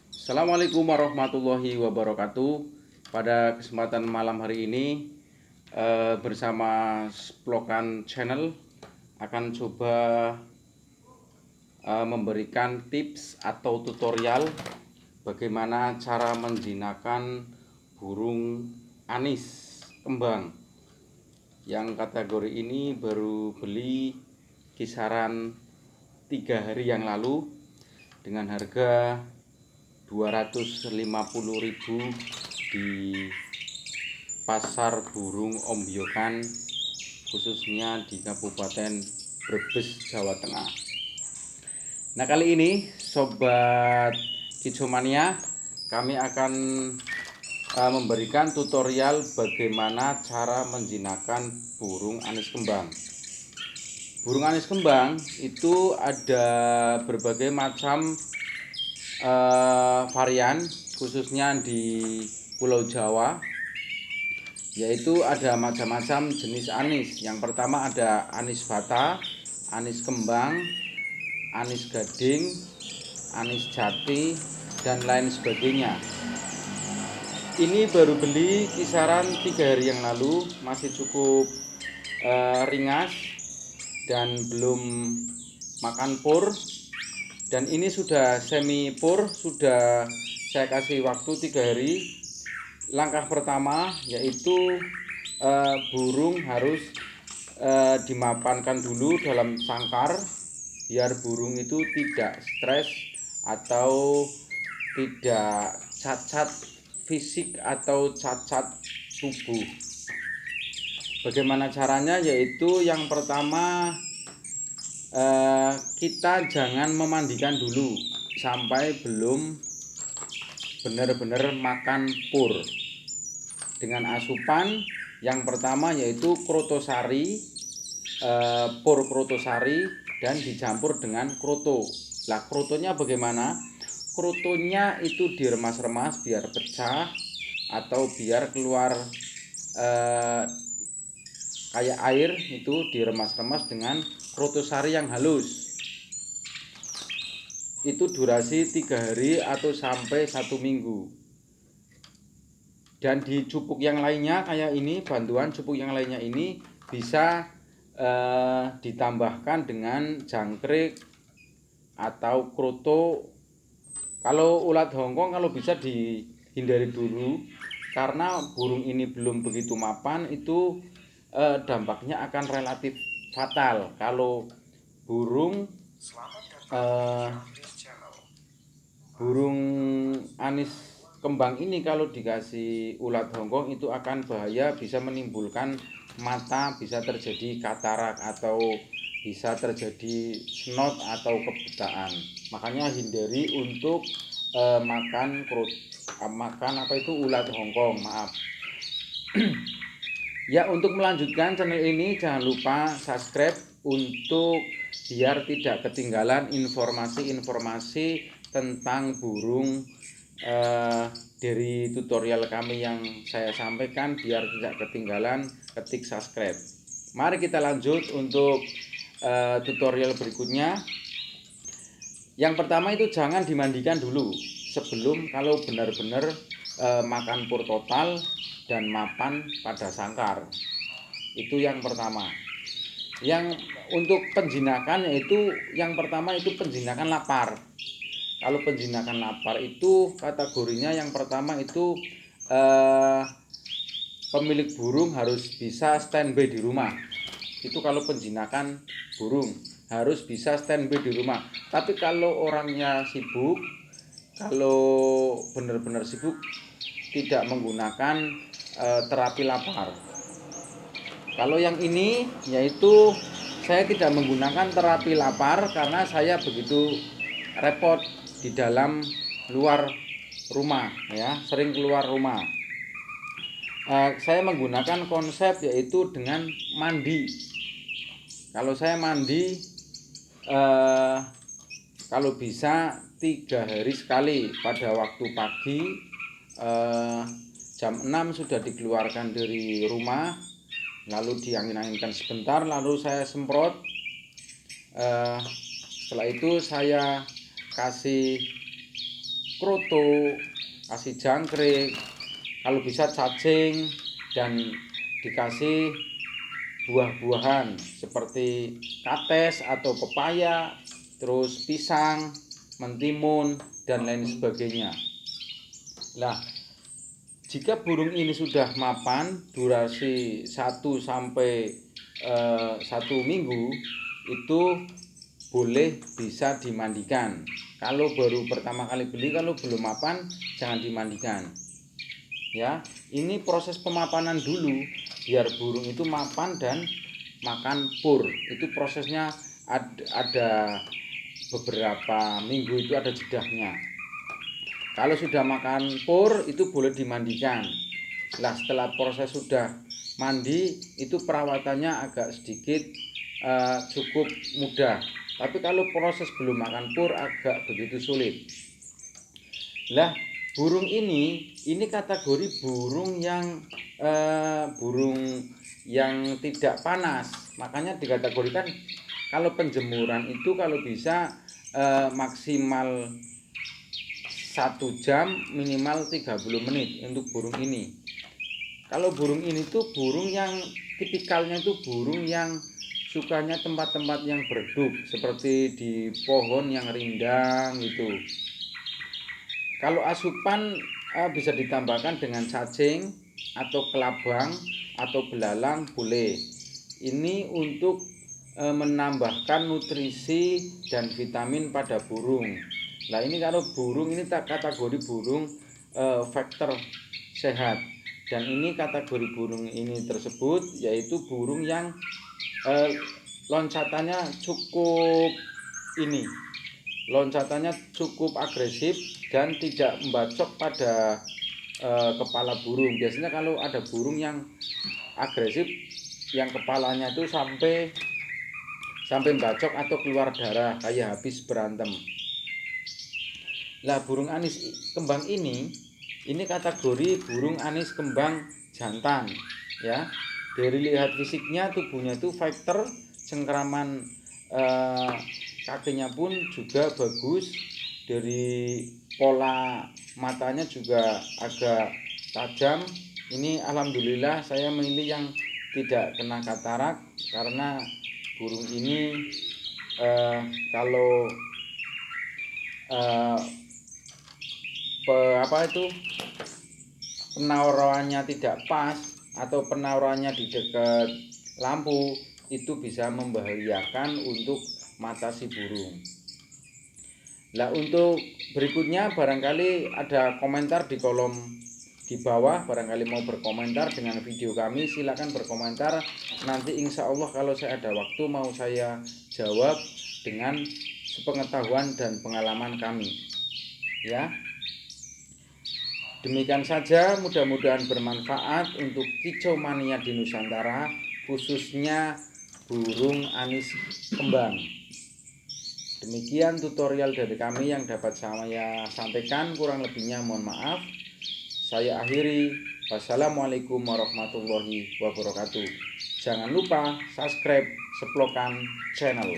Assalamualaikum warahmatullahi wabarakatuh. Pada kesempatan malam hari ini bersama Splokan Channel akan coba memberikan tips atau tutorial bagaimana cara menjinakkan burung anis kembang. Yang kategori ini baru beli kisaran 3 hari yang lalu dengan harga 250.000 di pasar burung Ombyokan, khususnya di Kabupaten Brebes, Jawa Tengah. Nah, kali ini Sobat Kicomania, kami akan memberikan tutorial bagaimana cara menjinakkan burung anis kembang. Burung anis kembang itu ada berbagai macam varian, khususnya di Pulau Jawa, yaitu ada macam-macam jenis anis. Yang pertama ada anis bata, anis kembang, anis gading, anis jati, dan lain sebagainya. Ini baru beli kisaran 3 hari yang lalu, masih cukup ringas dan belum makan pur. Dan ini sudah semi pur, sudah saya kasih waktu 3 hari. Langkah pertama yaitu burung harus dimapankan dulu dalam sangkar biar burung itu tidak stres atau tidak cacat fisik atau cacat tubuh. Bagaimana caranya? Yaitu yang pertama, kita jangan memandikan dulu sampai belum benar-benar makan pur. Dengan asupan yang pertama yaitu krotosari, pur krotosari, dan dicampur dengan kroto. Lah, krotonya bagaimana? Krotonya itu diremas-remas biar pecah atau biar keluar kayak air, itu diremas-remas dengan krotosari yang halus. Itu durasi 3 hari atau sampai 1 minggu. Dan di cupuk yang lainnya kayak ini, bantuan cupuk yang lainnya ini bisa ditambahkan dengan jangkrik atau kroto. Kalau ulat Hongkong kalau bisa dihindari dulu, karena burung ini belum begitu mapan, itu dampaknya akan relatif fatal. Kalau burung anis kembang ini kalau dikasih ulat Hongkong itu akan bahaya, bisa menimbulkan mata, bisa terjadi katarak atau bisa terjadi snot atau kebutaan. Makanya hindari untuk makan ulat Hongkong, maaf. Ya, untuk melanjutkan channel ini jangan lupa subscribe untuk biar tidak ketinggalan informasi-informasi tentang burung dari tutorial kami yang saya sampaikan. Biar tidak ketinggalan, ketik subscribe. Mari kita lanjut untuk tutorial berikutnya. Yang pertama itu jangan dimandikan dulu sebelum, kalau benar-benar makan pur total dan mapan pada sangkar. Itu yang pertama. Yang untuk penjinakan yaitu yang pertama itu penjinakan lapar. Kalau penjinakan lapar itu kategorinya yang pertama itu pemilik burung harus bisa standby di rumah. Itu kalau penjinakan burung harus bisa standby di rumah. Tapi kalau orangnya sibuk, kalau benar-benar sibuk, tidak menggunakan terapi lapar. Kalau yang ini yaitu saya tidak menggunakan terapi lapar karena saya begitu repot di dalam luar rumah, ya, sering keluar rumah. Saya menggunakan konsep yaitu dengan mandi. Kalau saya mandi kalau bisa 3 hari sekali. Pada waktu pagi jam 6 sudah dikeluarkan dari rumah, lalu diangin-anginkan sebentar, lalu saya semprot Setelah itu saya kasih kroto, kasih jangkrik, kalau bisa cacing, dan dikasih buah-buahan seperti kates atau pepaya, terus pisang, mentimun, dan lain sebagainya. Nah, jika burung ini sudah mapan durasi 1 sampai 1 minggu, itu boleh bisa dimandikan. Kalau baru pertama kali beli, kalau belum mapan jangan dimandikan. Ya, ini proses pemapanan dulu biar burung itu mapan dan makan pur. Itu prosesnya ada beberapa minggu, itu ada jedahnya. Kalau sudah makan pur itu boleh dimandikan. Nah, setelah proses sudah mandi itu perawatannya agak sedikit cukup mudah. Tapi kalau proses belum makan pur agak begitu sulit. Lah, burung ini kategori burung yang tidak panas. Makanya dikategorikan kalau penjemuran itu kalau bisa maksimal 1 jam, minimal 30 menit untuk burung ini. Kalau burung ini tuh burung yang tipikalnya itu burung yang sukanya tempat-tempat yang berdup, seperti di pohon yang rindang gitu. Kalau asupan bisa ditambahkan dengan cacing atau kelabang atau belalang boleh. Ini untuk menambahkan nutrisi dan vitamin pada burung. Nah, ini kalau burung ini kategori burung faktor sehat, dan ini kategori burung ini tersebut yaitu burung yang loncatannya cukup agresif dan tidak membacok pada kepala burung. Biasanya kalau ada burung yang agresif yang kepalanya itu sampai bacok atau keluar darah kayak habis berantem. Lah, burung anis kembang ini kategori burung anis kembang jantan ya. Dari lihat fisiknya, tubuhnya itu fighter, cengkraman kakinya pun juga bagus. Dari pola matanya juga agak tajam. Ini alhamdulillah saya memilih yang tidak kena katarak, karena burung ini kalau penaurannya tidak pas atau penaurannya di dekat lampu, itu bisa membahayakan untuk mata si burung. Nah, untuk berikutnya barangkali ada komentar di kolom di bawah, barangkali mau berkomentar dengan video kami, silakan berkomentar. Nanti insya Allah kalau saya ada waktu mau saya jawab dengan sepengetahuan dan pengalaman kami ya. Demikian saja, mudah-mudahan bermanfaat untuk kicau mania di Nusantara, khususnya burung anis kembang. Demikian tutorial dari kami yang dapat saya sampaikan, kurang lebihnya mohon maaf. Saya akhiri. Wassalamualaikum warahmatullahi wabarakatuh. Jangan lupa subscribe Seplokan Channel.